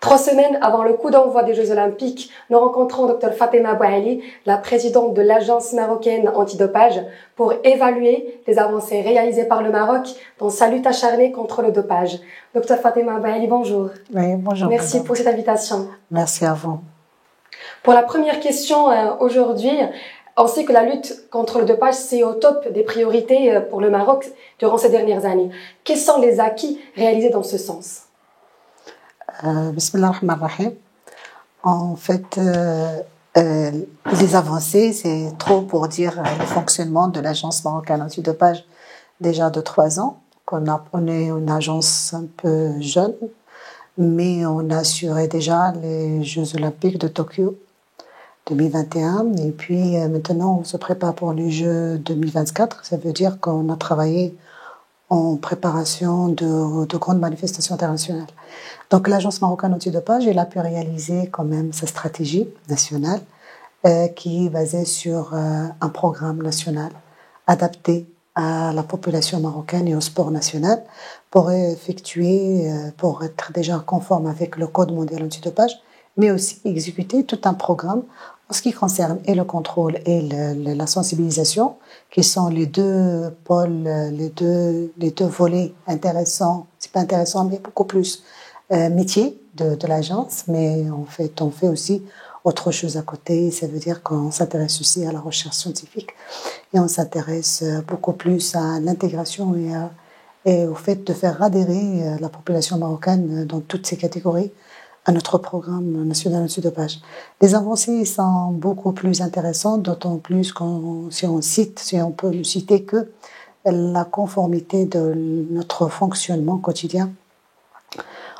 3 semaines avant le coup d'envoi des Jeux Olympiques, nous rencontrons Dr Fatema Bouali, la présidente de l'Agence marocaine antidopage, pour évaluer les avancées réalisées par le Maroc dans sa lutte acharnée contre le dopage. Dr Fatema Bouali, bonjour. Oui, bonjour. Merci madame. pour cette invitation. Merci à vous. Pour la première question aujourd'hui, on sait que la lutte contre le dopage, c'est au top des priorités pour le Maroc durant ces dernières années. Quels sont les acquis réalisés dans ce sens? Bismillah ar-Rahman ar-Rahim. En fait, les avancées, c'est trop pour dire le fonctionnement de l'Agence marocaine antidopage déjà de 3 ans. On est une agence un peu jeune, mais on a assuré déjà les Jeux Olympiques de Tokyo 2021 et puis maintenant on se prépare pour les Jeux 2024. Ça veut dire qu'on a travaillé en préparation de grandes manifestations internationales. Donc l'Agence marocaine antidopage, elle a pu réaliser quand même sa stratégie nationale qui est basée sur un programme national adapté à la population marocaine et au sport national pour pour être déjà conforme avec le Code mondial antidopage, mais aussi exécuter tout un programme en ce qui concerne et le contrôle et la sensibilisation, qui sont les deux pôles, les deux volets intéressants, c'est pas intéressant, mais beaucoup plus métier de l'agence, mais en fait, on fait aussi autre chose à côté. Ça veut dire qu'on s'intéresse aussi à la recherche scientifique et on s'intéresse beaucoup plus à l'intégration et au fait de faire adhérer la population marocaine dans toutes ces catégories à notre programme national antidopage. Les avancées sont beaucoup plus intéressantes, d'autant plus si on peut le citer que la conformité de notre fonctionnement quotidien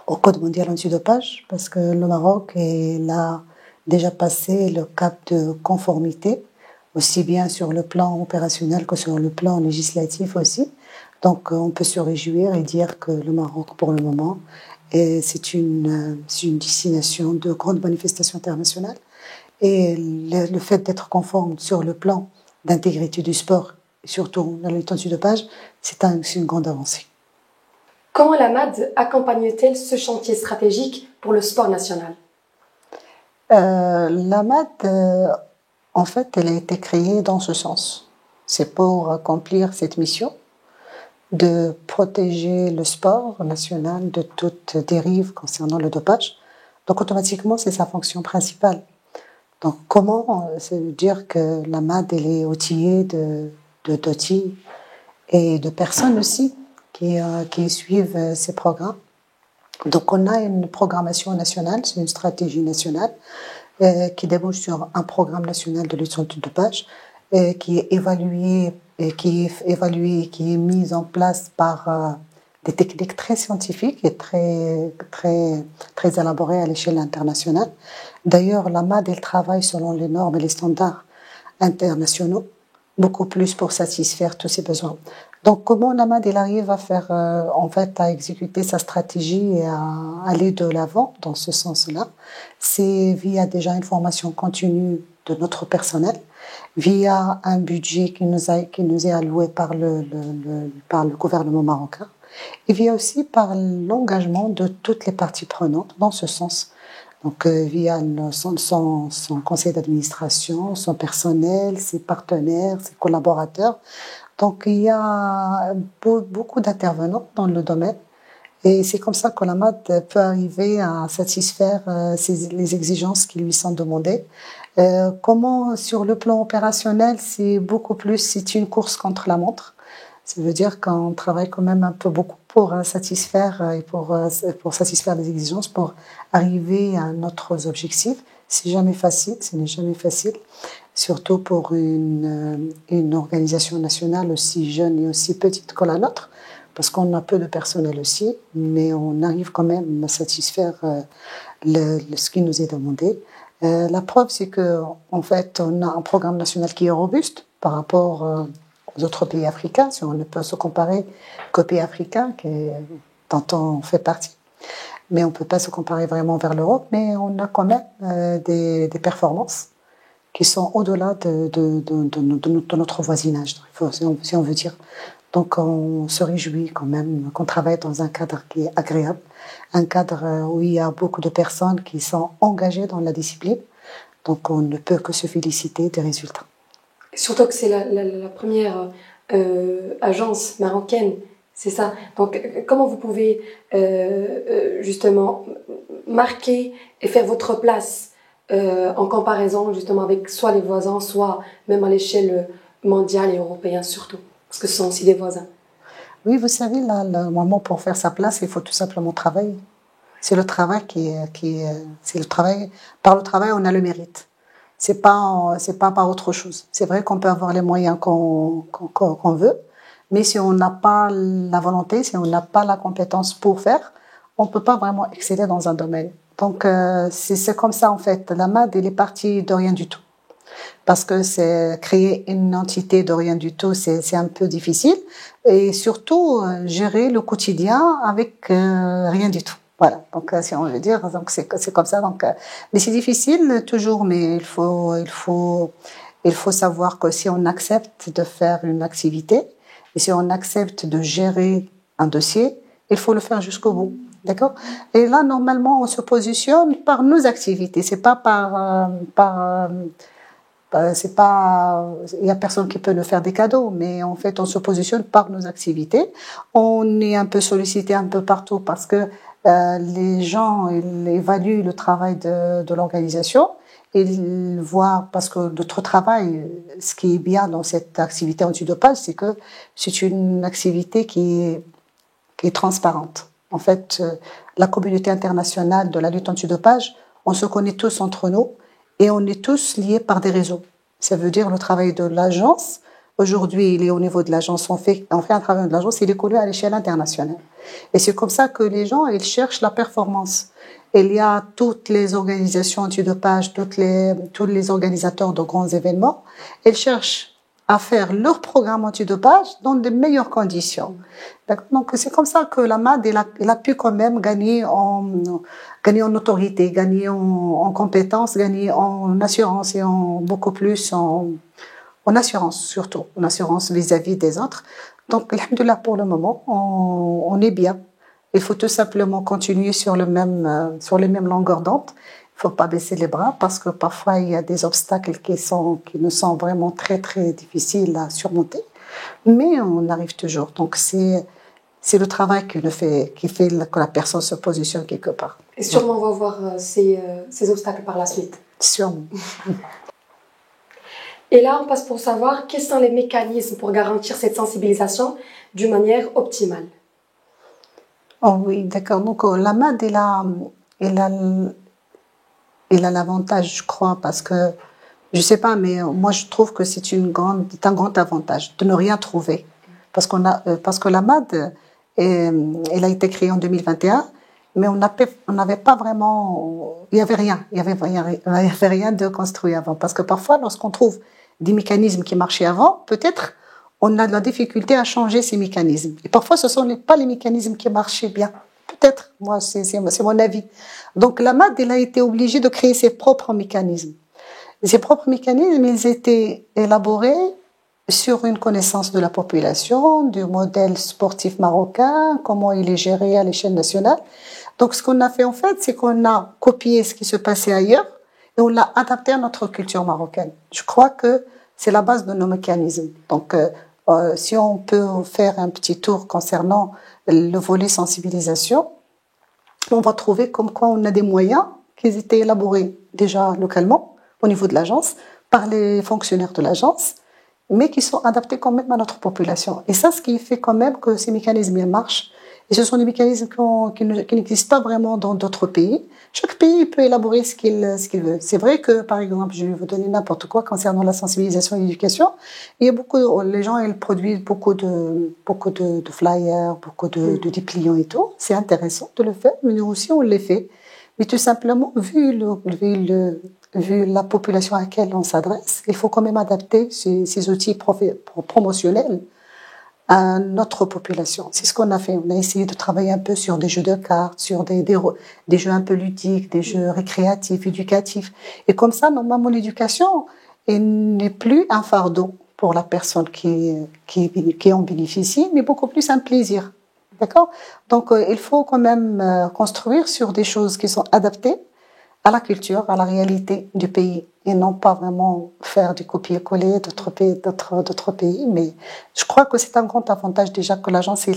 au Code mondial antidopage, parce que le Maroc a déjà passé le cap de conformité, aussi bien sur le plan opérationnel que sur le plan législatif aussi. Donc on peut se réjouir et dire que le Maroc, pour le moment, c'est une destination de grandes manifestations internationales. Et le fait d'être conforme sur le plan d'intégrité du sport, surtout dans la lutte antidopage, c'est une grande avancée. Comment la MAD accompagne-t-elle ce chantier stratégique pour le sport national? La MAD, en fait, elle a été créée dans ce sens. C'est pour accomplir cette mission de protéger le sport national de toute dérive concernant le dopage. Donc, automatiquement, c'est sa fonction principale. Donc, comment? C'est dire que la MAD, elle est outillée d'outils et de personnes aussi qui suivent ces programmes. Donc, on a une programmation nationale, c'est une stratégie nationale qui débouche sur un programme national de lutte antidopage qui est évalué, qui est mis en place par des techniques très scientifiques et très élaborées à l'échelle internationale. D'ailleurs, la MAD, elle travaille selon les normes et les standards internationaux, beaucoup plus pour satisfaire tous ses besoins. Donc, comment la MAD, elle arrive à faire, en fait, à exécuter sa stratégie et à aller de l'avant dans ce sens-là? C'est via déjà une formation continue de notre personnel, via un budget qui nous est alloué par le gouvernement marocain, et via aussi par l'engagement de toutes les parties prenantes dans ce sens. Donc, via son conseil d'administration, son personnel, ses partenaires, ses collaborateurs. Donc, il y a beaucoup d'intervenants dans le domaine. Et c'est comme ça que la MAD peut arriver à satisfaire les exigences qui lui sont demandées. Comment, sur le plan opérationnel, c'est une course contre la montre. Ça veut dire qu'on travaille quand même un peu beaucoup pour satisfaire et pour satisfaire les exigences, pour arriver à notre objectif. C'est jamais facile, ce n'est jamais facile, surtout pour une organisation nationale aussi jeune et aussi petite que la nôtre, parce qu'on a peu de personnel aussi, mais on arrive quand même à satisfaire ce qui nous est demandé. La preuve, c'est que en fait, on a un programme national qui est robuste par rapport aux autres pays africains, si on ne peut se comparer qu'aux pays africains, dont on fait partie. Mais on ne peut pas se comparer vraiment vers l'Europe, mais on a quand même des performances qui sont au-delà de notre voisinage, si on veut dire. Donc on se réjouit quand même qu'on travaille dans un cadre qui est agréable, un cadre où il y a beaucoup de personnes qui sont engagées dans la discipline. Donc on ne peut que se féliciter des résultats. Surtout que c'est la première agence marocaine, c'est ça. Donc comment vous pouvez justement marquer et faire votre place en comparaison justement avec soit les voisins, soit même à l'échelle mondiale et européenne surtout, parce que ce sont aussi des voisins. Oui, vous savez, là, normalement, pour faire sa place, il faut tout simplement travailler. C'est le travail c'est le travail. Par le travail, on a le mérite. C'est pas par autre chose. C'est vrai qu'on peut avoir les moyens qu'on veut, mais si on n'a pas la volonté, si on n'a pas la compétence pour faire, on peut pas vraiment exceller dans un domaine. Donc, c'est comme ça, en fait. La MAD, elle est partie de rien du tout. Parce que c'est créer une entité de rien du tout, c'est un peu difficile. Et surtout, gérer le quotidien avec rien du tout. Voilà. Donc, si on veut dire, donc c'est comme ça. Donc, mais c'est difficile toujours, mais il faut savoir que si on accepte de faire une activité et si on accepte de gérer un dossier, il faut le faire jusqu'au bout. D'accord? Et là, normalement, on se positionne par nos activités. C'est pas c'est pas, il y a personne qui peut nous faire des cadeaux, mais en fait, on se positionne par nos activités. On est un peu sollicité un peu partout parce que les gens ils évaluent le travail de l'organisation. Ils voient, parce que notre travail, ce qui est bien dans cette activité antidopage, c'est que c'est une activité qui est transparente. En fait, la communauté internationale de la lutte antidopage, on se connaît tous entre nous. Et on est tous liés par des réseaux. Ça veut dire le travail de l'agence. Aujourd'hui, il est au niveau de l'agence. On fait un travail de l'agence, il est connu à l'échelle internationale. Et c'est comme ça que les gens, ils cherchent la performance. Il y a toutes les organisations antidopage, tous les organisateurs de grands événements. Ils cherchent à faire leur programme antidopage dans de meilleures conditions. Donc, c'est comme ça que la MAD, elle a pu quand même gagner en autorité, gagner en compétences, gagner en assurance et beaucoup plus en assurance, surtout, en assurance vis-à-vis des autres. Donc, alhamdoulilah, pour le moment, on est bien. Il faut tout simplement continuer sur les mêmes longueurs d'onde. Il faut pas baisser les bras parce que parfois il y a des obstacles qui nous sont vraiment très très difficiles à surmonter, mais on arrive toujours. Donc c'est le travail qui fait que la personne se positionne quelque part. Et sûrement on va voir ces obstacles par la suite. Sûrement. Et là on passe pour savoir quels sont les mécanismes pour garantir cette sensibilisation d'une manière optimale. Oh oui, d'accord. Donc la MAD il a l'avantage, je crois, parce que, je sais pas, mais moi je trouve que c'est un grand avantage de ne rien trouver. Parce que la MAD, Il a été créé en 2021, mais on n'avait pas vraiment, il y avait rien de construit avant. Parce que parfois, lorsqu'on trouve des mécanismes qui marchaient avant, peut-être on a de la difficulté à changer ces mécanismes. Et parfois, ce ne sont pas les mécanismes qui marchaient bien. Peut-être, moi, c'est mon avis. Donc, la MAD, elle a été obligée de créer ses propres mécanismes. Et ces propres mécanismes, ils étaient élaborés sur une connaissance de la population, du modèle sportif marocain, comment il est géré à l'échelle nationale. Donc, ce qu'on a fait, en fait, c'est qu'on a copié ce qui se passait ailleurs et on l'a adapté à notre culture marocaine. Je crois que c'est la base de nos mécanismes. Donc, si on peut faire un petit tour concernant le volet sensibilisation, on va trouver comme quoi on a des moyens qui étaient élaborés déjà localement au niveau de l'agence par les fonctionnaires de l'agence, mais qui sont adaptés quand même à notre population. Et ça, ce qui fait quand même que ces mécanismes marchent. Et ce sont des mécanismes qui n'existent pas vraiment dans d'autres pays. Chaque pays peut élaborer ce qu'il veut. C'est vrai que, par exemple, je vais vous donner n'importe quoi concernant la sensibilisation et l'éducation. Il y a les gens, ils produisent beaucoup de flyers, beaucoup de dépliants et tout. C'est intéressant de le faire, mais nous aussi, on les fait. Mais tout simplement, vu la population à laquelle on s'adresse, il faut quand même adapter ces outils promotionnels à notre population. C'est ce qu'on a fait. On a essayé de travailler un peu sur des jeux de cartes, sur des jeux un peu ludiques, des jeux récréatifs, éducatifs. Et comme ça, normalement, l'éducation n'est plus un fardeau pour la personne qui en bénéficie, mais beaucoup plus un plaisir. D'accord? Donc, il faut quand même construire sur des choses qui sont adaptées à la culture, à la réalité du pays, et non pas vraiment faire du copier-coller d'autres pays. Mais je crois que c'est un grand avantage déjà que l'agence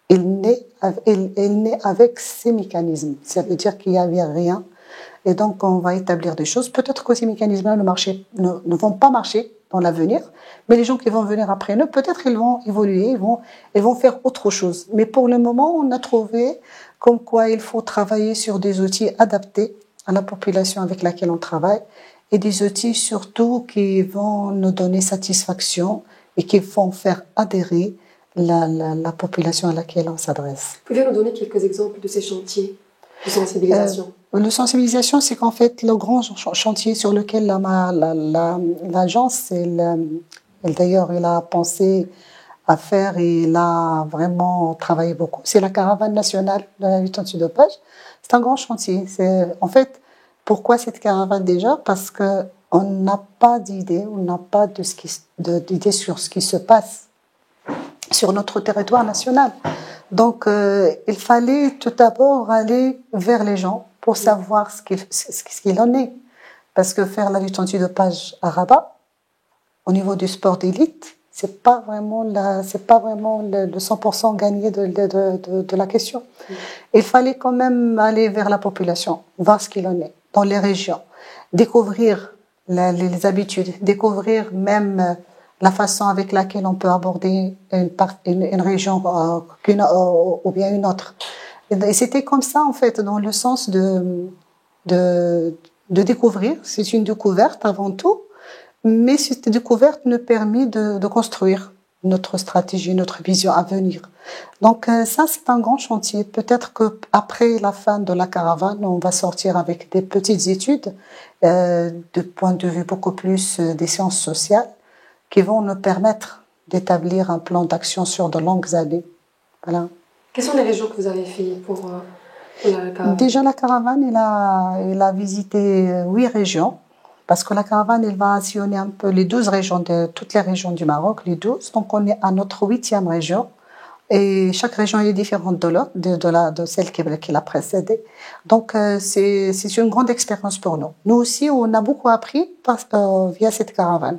elle naît avec ces mécanismes. Ça veut dire qu'il n'y avait rien. Et donc, on va établir des choses. Peut-être que ces mécanismes-là ne vont pas marcher dans l'avenir, mais les gens qui vont venir après nous, peut-être ils vont évoluer, ils vont faire autre chose. Mais pour le moment, on a trouvé comme quoi il faut travailler sur des outils adaptés à la population avec laquelle on travaille et des outils surtout qui vont nous donner satisfaction et qui vont faire adhérer la population à laquelle on s'adresse. Pouvez-vous nous donner quelques exemples de ces chantiers de sensibilisation? La sensibilisation, c'est qu'en fait, le grand chantier sur lequel l'agence, d'ailleurs, elle a pensé à faire et il a vraiment travaillé beaucoup, c'est la caravane nationale de la lutte antidopage. C'est un grand chantier. En fait, pourquoi cette caravane déjà? Parce que on n'a pas d'idée, on n'a pas d'idée sur ce qui se passe sur notre territoire national. Donc, il fallait tout d'abord aller vers les gens pour savoir ce qu'il en est. Parce que faire la lutte antidopage à Rabat, au niveau du sport d'élite, c'est pas vraiment le 100% gagné de la question. Il fallait quand même aller vers la population, voir ce qu'il en est dans les régions, découvrir les habitudes, découvrir même la façon avec laquelle on peut aborder une région ou bien une autre. Et c'était comme ça, en fait, dans le sens de découvrir. C'est une découverte avant tout, mais cette découverte nous permet de construire notre stratégie, notre vision à venir. Donc ça, c'est un grand chantier. Peut-être qu'après la fin de la caravane, on va sortir avec des petites études de point de vue beaucoup plus des sciences sociales qui vont nous permettre d'établir un plan d'action sur de longues années. Voilà. Quelles sont les régions que vous avez fait pour la caravane? Déjà, la caravane, il a visité 8 régions. Parce que la caravane, elle va sillonner un peu les 12 régions, toutes les régions du Maroc, les 12. Donc, on est à notre 8e région. Et chaque région est différente de celle qui l'a précédée. Donc, c'est une grande expérience pour nous. Nous aussi, on a beaucoup appris via cette caravane.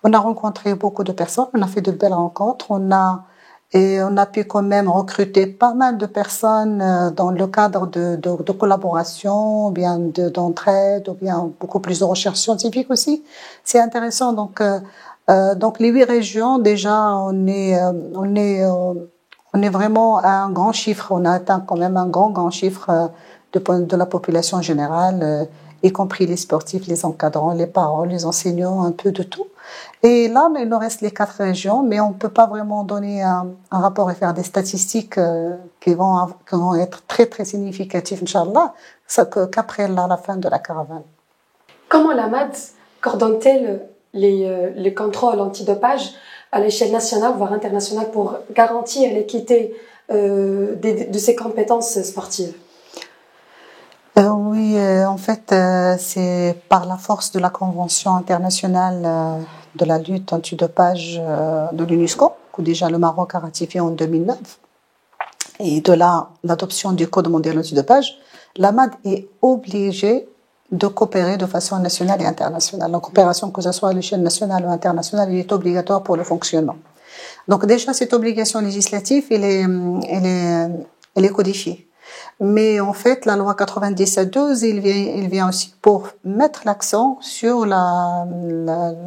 On a rencontré beaucoup de personnes, on a fait de belles rencontres, on a pu quand même recruter pas mal de personnes dans le cadre de collaboration, ou bien d'entraide, ou bien beaucoup plus de recherche scientifique aussi. C'est intéressant. Donc les 8 régions, déjà, on est vraiment à un grand chiffre. On a atteint quand même un grand chiffre de la population générale. y compris les sportifs, les encadrants, les parents, les enseignants, un peu de tout. Et là, il nous reste les 4 régions, mais on ne peut pas vraiment donner un rapport et faire des statistiques qui vont être très, très significatives, Inch'Allah, qu'après la fin de la caravane. Comment la MAD coordonne-t-elle les contrôles antidopage à l'échelle nationale, voire internationale, pour garantir l'équité de ses compétences sportives? Oui, en fait, c'est par la force de la Convention internationale de la lutte antidopage de l'UNESCO, que déjà le Maroc a ratifié en 2009, et de l'adoption du Code mondial antidopage, la MAD est obligée de coopérer de façon nationale et internationale. La coopération, que ce soit à l'échelle nationale ou internationale, elle est obligatoire pour le fonctionnement. Donc déjà, cette obligation législative, elle est codifiée. Mais en fait, la loi 97/12, il vient aussi pour mettre l'accent sur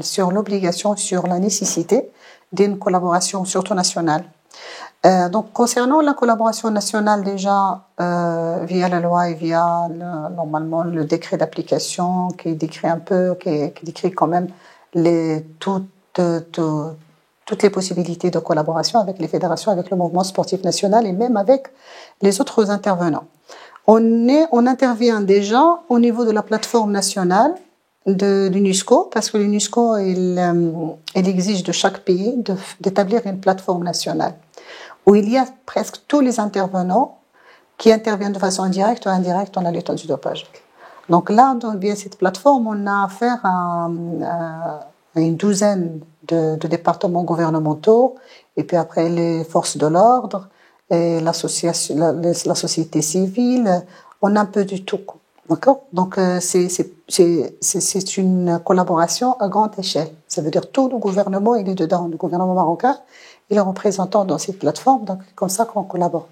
sur l'obligation, sur la nécessité d'une collaboration, surtout nationale. Donc, concernant la collaboration nationale, déjà, via la loi et via normalement le décret d'application qui décrit qui décrit quand même toutes les possibilités de collaboration avec les fédérations, avec le mouvement sportif national et même avec les autres intervenants. On intervient déjà au niveau de la plateforme nationale de l'UNESCO, parce que l'UNESCO, elle exige de chaque pays d'établir une plateforme nationale où il y a presque tous les intervenants qui interviennent de façon directe ou indirecte dans la lutte antidopage. Donc là, dans cette plateforme, on a affaire à une douzaine de départements gouvernementaux, et puis après les forces de l'ordre, et la société civile, on a un peu du tout. D'accord? Donc c'est une collaboration à grande échelle. Ça veut dire tout le gouvernement, il est dedans, le gouvernement marocain, il est représentant dans cette plateforme, donc c'est comme ça qu'on collabore.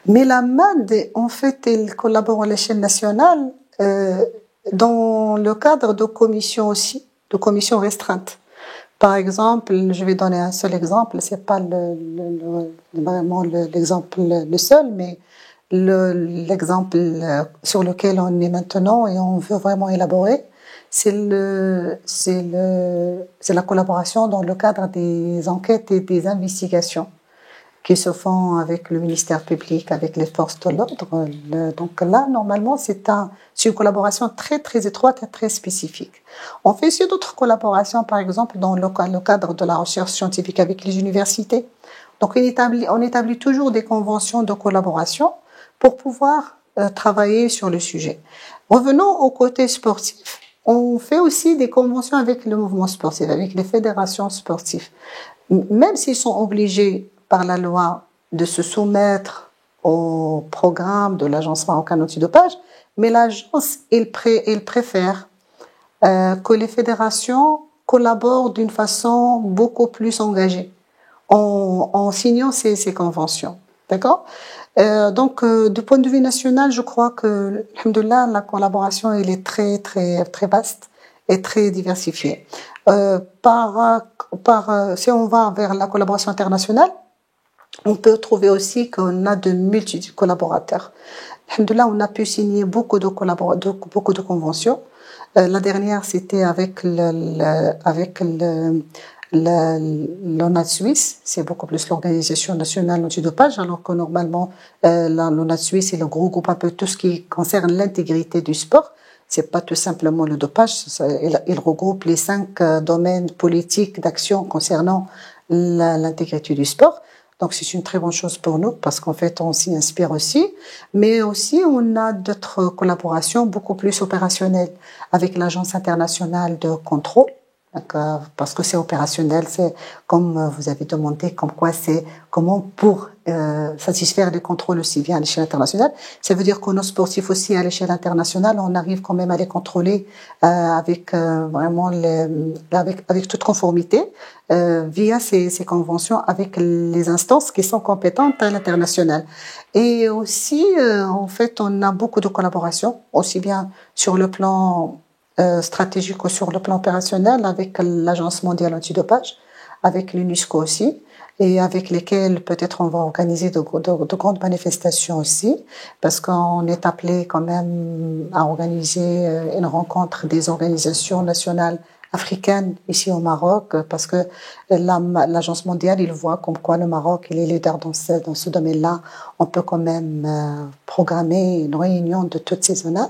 Mais la MAD, en fait, elle collabore à l'échelle nationale dans le cadre de commissions aussi, de commissions restreintes. Par exemple, je vais donner un seul exemple, c'est pas vraiment l'exemple le seul, mais l'exemple sur lequel on est maintenant et on veut vraiment élaborer, c'est la collaboration dans le cadre des enquêtes et des investigations qui se font avec le ministère public, avec les forces de l'ordre. Donc là, normalement, c'est une collaboration très, très étroite et très spécifique. On fait aussi d'autres collaborations, par exemple, dans le cadre de la recherche scientifique avec les universités. Donc, on établit toujours des conventions de collaboration pour pouvoir travailler sur le sujet. Revenons au côté sportif. On fait aussi des conventions avec le mouvement sportif, avec les fédérations sportives. Même s'ils sont obligés par la loi de se soumettre au programme de l'Agence marocaine antidopage, mais l'agence, elle préfère que les fédérations collaborent d'une façon beaucoup plus engagée en signant ces conventions. D'accord? Donc, du point de vue national, je crois que, alhamdoulilah, la collaboration, elle est très, très, très vaste et très diversifiée. Si on va vers la collaboration internationale, on peut trouver aussi qu'on a de multitudes de collaborateurs. Alhamdoulilah, on a pu signer beaucoup de conventions. La dernière, c'était avec l'ONAD Suisse, c'est beaucoup plus l'Organisation nationale antidopage, alors que normalement, l'ONAD Suisse, il regroupe un peu tout ce qui concerne l'intégrité du sport. C'est pas tout simplement le dopage, il regroupe les 5 domaines politiques d'action concernant l'intégrité du sport. Donc c'est une très bonne chose pour nous parce qu'en fait on s'y inspire aussi, mais aussi on a d'autres collaborations beaucoup plus opérationnelles avec l'Agence internationale de contrôle. Parce que c'est opérationnel, c'est comme vous avez demandé, comme quoi c'est comment pour satisfaire des contrôles aussi bien à l'échelle internationale. Ça veut dire que nos sportifs aussi à l'échelle internationale, on arrive quand même à les contrôler avec vraiment avec toute conformité via ces conventions avec les instances qui sont compétentes à l'international. Et aussi, en fait, on a beaucoup de collaborations, aussi bien sur le plan stratégique ou sur le plan opérationnel avec l'Agence mondiale antidopage, avec l'UNESCO aussi, et avec lesquels peut-être on va organiser de grandes manifestations aussi, parce qu'on est appelé quand même à organiser une rencontre des organisations nationales africaine ici au Maroc, parce que l'Agence mondiale, il voit comme quoi le Maroc, il est leader dans ce domaine-là. On peut quand même programmer une réunion de toutes ces zones.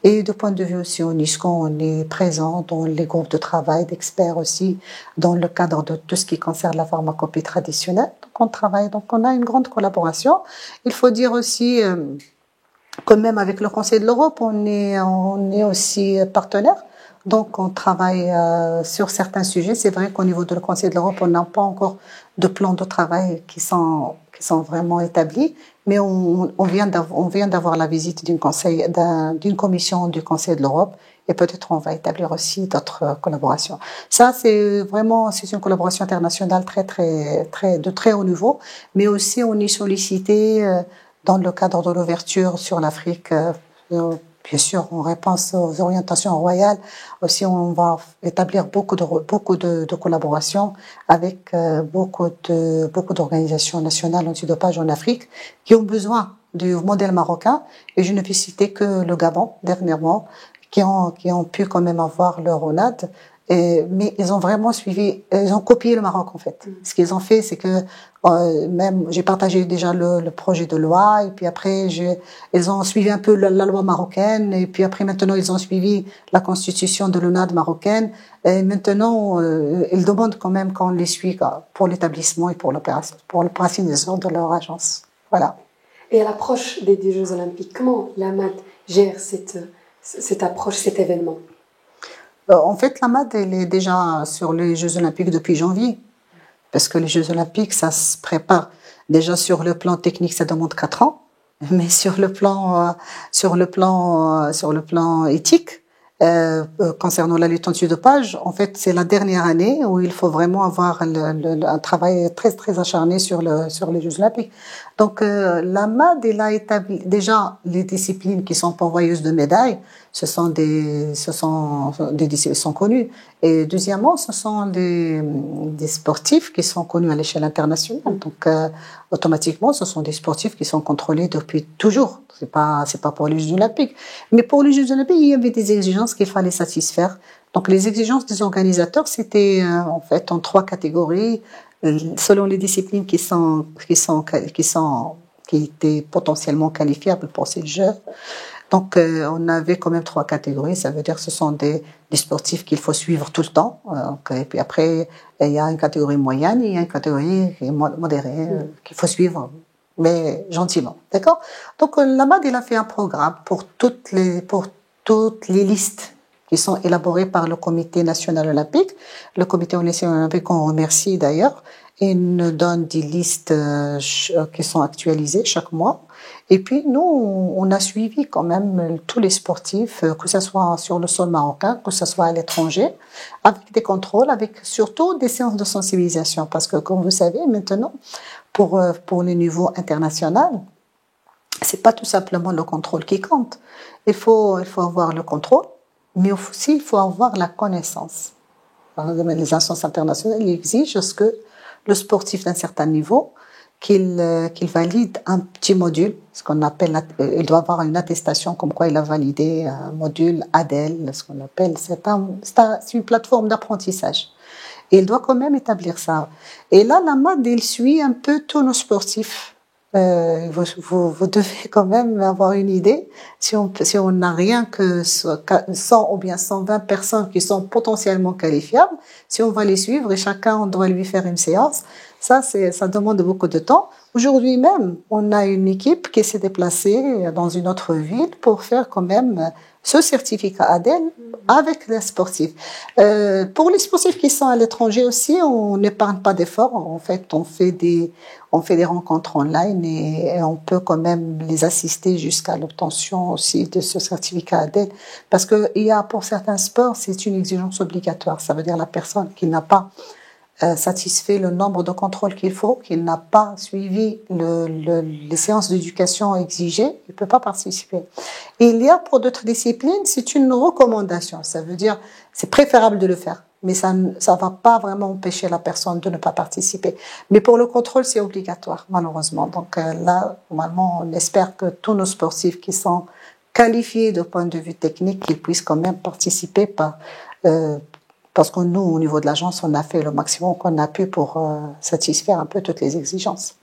Et du point de vue aussi UNESCO, on est présent dans les groupes de travail d'experts aussi, dans le cadre de tout ce qui concerne la pharmacopée traditionnelle. Donc on travaille, donc on a une grande collaboration. Il faut dire aussi, quand même avec le Conseil de l'Europe, on est aussi partenaire. Donc, on travaille sur certains sujets. C'est vrai qu'au niveau du Conseil de l'Europe, on n'a pas encore de plans de travail qui sont vraiment établis, mais on vient d'avoir la visite d'une commission du Conseil de l'Europe, et peut-être on va établir aussi d'autres collaborations. Ça, c'est une collaboration internationale de très haut niveau, mais aussi on est sollicité dans le cadre de l'ouverture sur l'Afrique. Bien sûr, en réponse aux orientations royales, aussi on va établir beaucoup de collaborations avec beaucoup d'organisations nationales antidopage en Afrique qui ont besoin du modèle marocain. Et je ne vais citer que le Gabon dernièrement, qui ont pu quand même avoir leur ONAD. Mais ils ont vraiment ils ont copié le Maroc en fait. Ce qu'ils ont fait, c'est que même j'ai partagé déjà le projet de loi, et puis après ils ont suivi un peu la loi marocaine, et puis après maintenant ils ont suivi la constitution de l'ONAD marocaine, et maintenant ils demandent quand même qu'on les suit pour l'établissement et pour l'opérationnalisation de leur agence. Voilà. Et à l'approche des Jeux Olympiques, comment l'AMAD gère cette approche, cet événement? En fait, l'AMAD, elle est déjà sur les Jeux Olympiques depuis janvier. Parce que les Jeux Olympiques, ça se prépare. Déjà sur le plan technique, ça demande 4 ans. Mais sur le plan éthique, concernant la lutte antidopage, en fait, c'est la dernière année où il faut vraiment avoir un travail très, très acharné sur les Jeux Olympiques. Donc, l'AMAD, elle a établi déjà les disciplines qui sont pourvoyeuses de médailles. Ce sont des disciplines qui sont connues. Et deuxièmement, ce sont des sportifs qui sont connus à l'échelle internationale. Donc, automatiquement, ce sont des sportifs qui sont contrôlés depuis toujours. C'est pas pour les Jeux Olympiques. Mais pour les Jeux Olympiques, il y avait des exigences qu'il fallait satisfaire. Donc, les exigences des organisateurs, c'était en fait en 3 catégories, selon les disciplines qui étaient potentiellement qualifiables pour ces Jeux. Donc, on avait quand même 3 catégories. Ça veut dire que ce sont des sportifs qu'il faut suivre tout le temps. Et puis après, il y a une catégorie moyenne et il y a une catégorie modérée qu'il faut suivre, mais gentiment. D'accord? Donc, l'AMAD, il a fait un programme pour toutes les listes qui sont élaborées par le Comité national olympique. Le Comité national olympique, on remercie d'ailleurs, et nous donne des listes qui sont actualisées chaque mois. Et puis, nous, on a suivi quand même tous les sportifs, que ce soit sur le sol marocain, que ce soit à l'étranger, avec des contrôles, avec surtout des séances de sensibilisation. Parce que, comme vous savez, maintenant, pour le niveau international, c'est pas tout simplement le contrôle qui compte. Il faut avoir le contrôle, mais aussi il faut avoir la connaissance. Les instances internationales exigent que le sportif d'un certain niveau qu'il valide un petit module, ce qu'on appelle, il doit avoir une attestation comme quoi il a validé un module ADEL, ce qu'on appelle, c'est une plateforme d'apprentissage. Et il doit quand même établir ça. Et là, l'AMAD, il suit un peu tous nos sportifs. Vous devez quand même avoir une idée. Si on n'a rien que 100 ou bien 120 personnes qui sont potentiellement qualifiables, si on va les suivre et chacun, on doit lui faire une séance, ça demande beaucoup de temps. Aujourd'hui même, on a une équipe qui s'est déplacée dans une autre ville pour faire quand même ce certificat ADEL avec les sportifs. Pour les sportifs qui sont à l'étranger aussi, on n'épargne pas d'efforts. En fait, on fait des rencontres online et on peut quand même les assister jusqu'à l'obtention aussi de ce certificat ADEL. Parce que pour certains sports, c'est une exigence obligatoire. Ça veut dire la personne qui n'a pas satisfait le nombre de contrôles qu'il faut, qu'il n'a pas suivi les séances d'éducation exigées, il ne peut pas participer. Et il y a pour d'autres disciplines, c'est une recommandation. Ça veut dire, c'est préférable de le faire. mais ça ne va pas vraiment empêcher la personne de ne pas participer. Mais pour le contrôle, c'est obligatoire, malheureusement. Donc là, normalement, on espère que tous nos sportifs qui sont qualifiés de point de vue technique, qu'ils puissent quand même participer parce que nous, au niveau de l'agence, on a fait le maximum qu'on a pu pour satisfaire un peu toutes les exigences.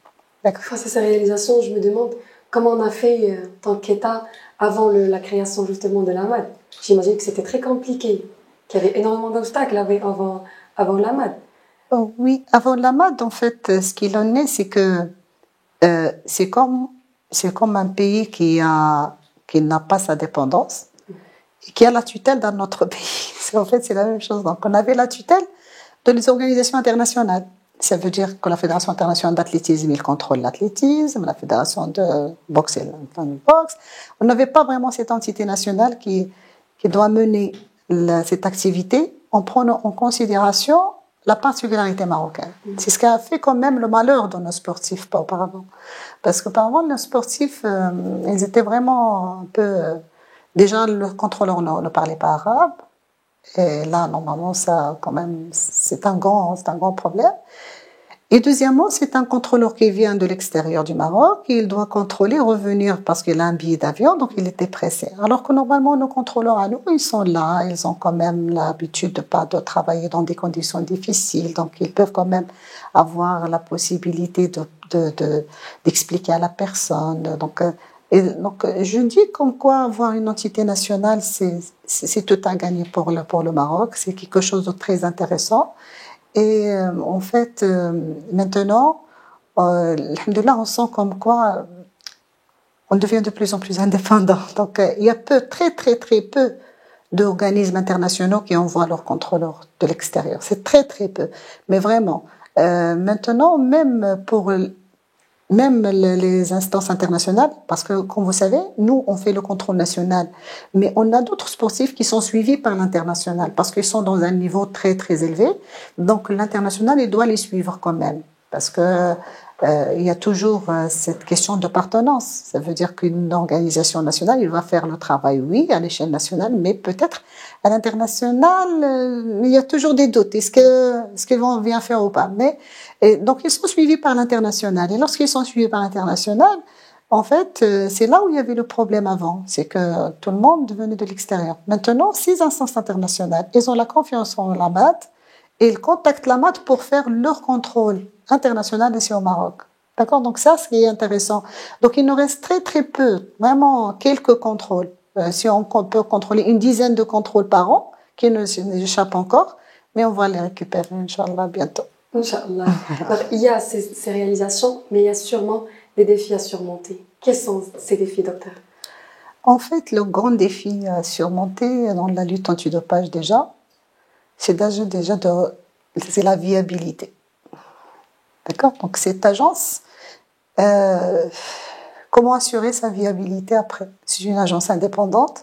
Face à ces réalisations, je me demande comment on a fait en tant qu'État avant la création justement de l'AMAD. J'imagine que c'était très compliqué, qu'il y avait énormément d'obstacles avant l'AMAD. Oh, oui, avant l'AMAD, en fait, ce qu'il en est, c'est que c'est comme un pays qui n'a pas sa dépendance et qui a la tutelle dans notre pays. En fait, c'est la même chose. Donc, on avait la tutelle de les organisations internationales. Ça veut dire que la Fédération internationale d'athlétisme, il contrôle l'athlétisme, la Fédération de boxe, elle contrôle le boxe. On n'avait pas vraiment cette entité nationale qui doit mener cette activité en prenant en considération la particularité marocaine. C'est ce qui a fait quand même le malheur de nos sportifs auparavant. Parce qu'auparavant, nos sportifs, ils étaient vraiment un peu... déjà, le contrôleur ne parlait pas arabe. Et là, normalement, ça, quand même, c'est un grand problème. Et deuxièmement, c'est un contrôleur qui vient de l'extérieur du Maroc. Il doit contrôler, revenir parce qu'il a un billet d'avion, donc il était pressé. Alors que normalement, nos contrôleurs à nous, ils sont là, ils ont quand même l'habitude de travailler dans des conditions difficiles, donc ils peuvent quand même avoir la possibilité d'expliquer à la personne. Donc, je dis comme quoi avoir une entité nationale, c'est tout à gagner pour le Maroc. C'est quelque chose de très intéressant. Et en fait, maintenant, alhamdoulilah, on sent comme quoi on devient de plus en plus indépendant. Donc, il y a très, très, très peu d'organismes internationaux qui envoient leurs contrôleurs de l'extérieur. C'est très, très peu. Mais vraiment, maintenant, même les instances internationales, parce que, comme vous savez, nous, on fait le contrôle national, mais on a d'autres sportifs qui sont suivis par l'international, parce qu'ils sont dans un niveau très, très élevé. Donc, l'international, il doit les suivre quand même, parce que il y a toujours cette question de partenance. Ça veut dire qu'une organisation nationale, il va faire le travail, oui, à l'échelle nationale, mais peut-être à l'international, il y a toujours des doutes. Est-ce qu'ils vont bien faire ou pas? Et donc, ils sont suivis par l'international. Et lorsqu'ils sont suivis par l'international, en fait, c'est là où il y avait le problème avant. C'est que tout le monde venait de l'extérieur. Maintenant, ces instances internationales, ils ont la confiance en l'AMAD et ils contactent l'AMAD pour faire leur contrôle international ici au Maroc. D'accord? Donc, ça, ce qui est intéressant. Donc, il nous reste très, très peu, vraiment quelques contrôles. Si on peut contrôler une dizaine de contrôles par an, qui nous échappent encore, mais on va les récupérer, Inch'Allah, bientôt. Inch'Allah. Alors, il y a ces réalisations, mais il y a sûrement des défis à surmonter. Quels sont ces défis, docteur? En fait, le grand défi à surmonter dans la lutte antidopage déjà, c'est la viabilité. D'accord? Donc, cette agence, comment assurer sa viabilité après? C'est une agence indépendante.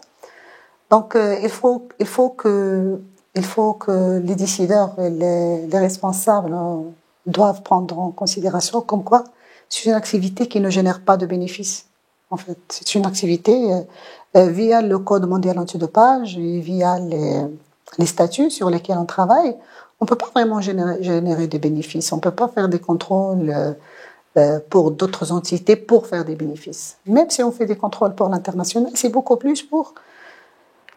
Donc, il faut que les décideurs et les responsables doivent prendre en considération comme quoi c'est une activité qui ne génère pas de bénéfices. En fait, c'est une activité via le Code mondial antidopage et via les statuts sur lesquels on travaille. On ne peut pas vraiment générer des bénéfices. On ne peut pas faire des contrôles pour d'autres entités pour faire des bénéfices. Même si on fait des contrôles pour l'international, c'est beaucoup plus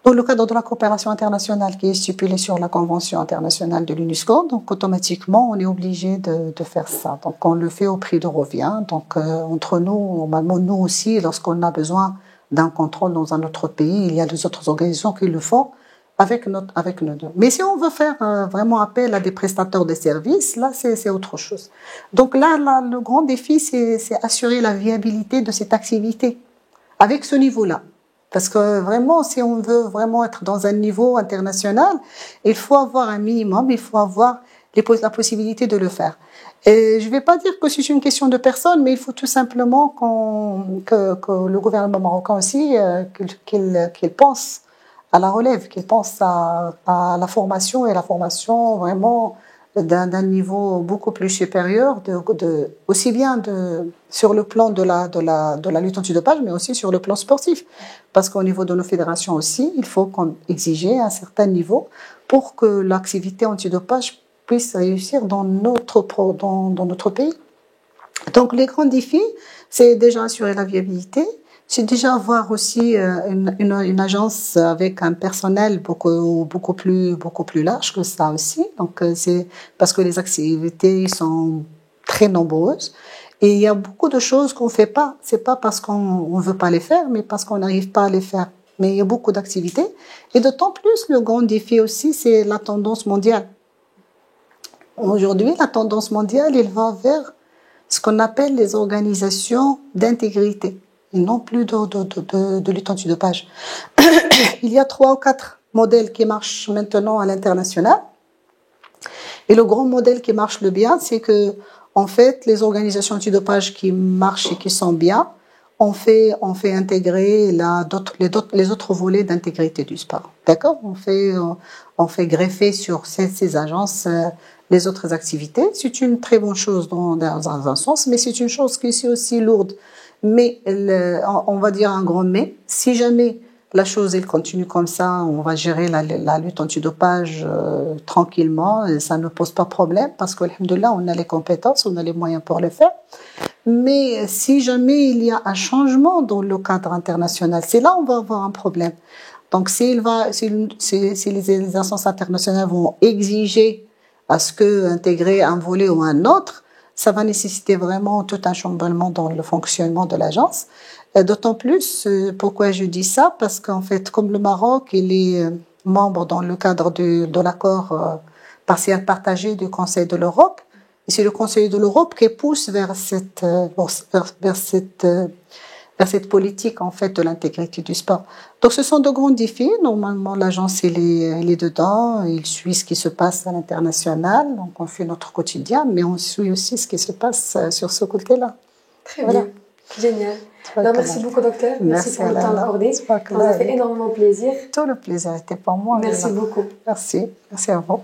dans le cadre de la coopération internationale qui est stipulée sur la Convention internationale de l'UNESCO. Donc, automatiquement, on est obligé de faire ça. Donc, on le fait au prix de revient. Donc, entre nous, normalement, nous aussi, lorsqu'on a besoin d'un contrôle dans un autre pays, il y a les autres organisations qui le font avec notre. Mais si on veut faire vraiment appel à des prestataires de services, là, c'est autre chose. Donc là, le grand défi, c'est assurer la viabilité de cette activité avec ce niveau-là. Parce que vraiment, si on veut vraiment être dans un niveau international, il faut avoir un minimum, il faut avoir la possibilité de le faire. Et je ne vais pas dire que c'est une question de personne, mais il faut tout simplement que le gouvernement marocain aussi, qu'il pense à la relève, qu'il pense à la formation, et la formation vraiment d'un niveau beaucoup plus supérieur, aussi bien sur le plan de la lutte antidopage, mais aussi sur le plan sportif. Parce qu'au niveau de nos fédérations aussi, il faut qu'on exige un certain niveau pour que l'activité antidopage puisse réussir dans notre pays. Donc, les grands défis, c'est déjà assurer la viabilité, c'est déjà avoir aussi une agence avec un personnel beaucoup plus large que ça aussi. Donc, c'est parce que les activités sont très nombreuses et il y a beaucoup de choses qu'on fait pas. C'est pas parce qu'on veut pas les faire, mais parce qu'on n'arrive pas à les faire. Mais il y a beaucoup d'activités et d'autant plus le grand défi aussi, c'est la tendance mondiale. Aujourd'hui, la tendance mondiale, elle va vers ce qu'on appelle les organisations d'intégrité et non plus de lutte antidopage. Il y a 3 ou 4 modèles qui marchent maintenant à l'international. Et le grand modèle qui marche le bien, c'est que, en fait, les organisations antidopage qui marchent et qui sont bien, on fait intégrer les autres volets d'intégrité du sport. D'accord? On fait greffer sur ces agences les autres activités. C'est une très bonne chose dans un sens, mais c'est une chose qui est aussi lourde. Mais on va dire un grand mais. Si jamais la chose elle continue comme ça, on va gérer la lutte antidopage tranquillement, et ça ne pose pas problème parce qu'alhamdoulilah, on a les compétences, on a les moyens pour le faire. Mais si jamais il y a un changement dans le cadre international, c'est là où on va avoir un problème. Donc si les instances internationales vont exiger à ce que intégrer un volet ou un autre, ça va nécessiter vraiment tout un chamboulement dans le fonctionnement de l'agence. D'autant plus, pourquoi je dis ça, parce qu'en fait, comme le Maroc, il est membre dans le cadre de l'accord partiel partagé du Conseil de l'Europe, et c'est le Conseil de l'Europe qui pousse vers cette politique en fait de l'intégrité du sport. Donc ce sont de grands défis. Normalement l'agence elle est dedans, il suit ce qui se passe à l'international, donc on fait notre quotidien, mais on suit aussi ce qui se passe sur ce côté-là. Très bien, génial. Alors, merci beaucoup docteur, merci pour le temps accordé, ça nous a fait énormément plaisir. Tout le plaisir était pour moi. Merci beaucoup. Merci à vous.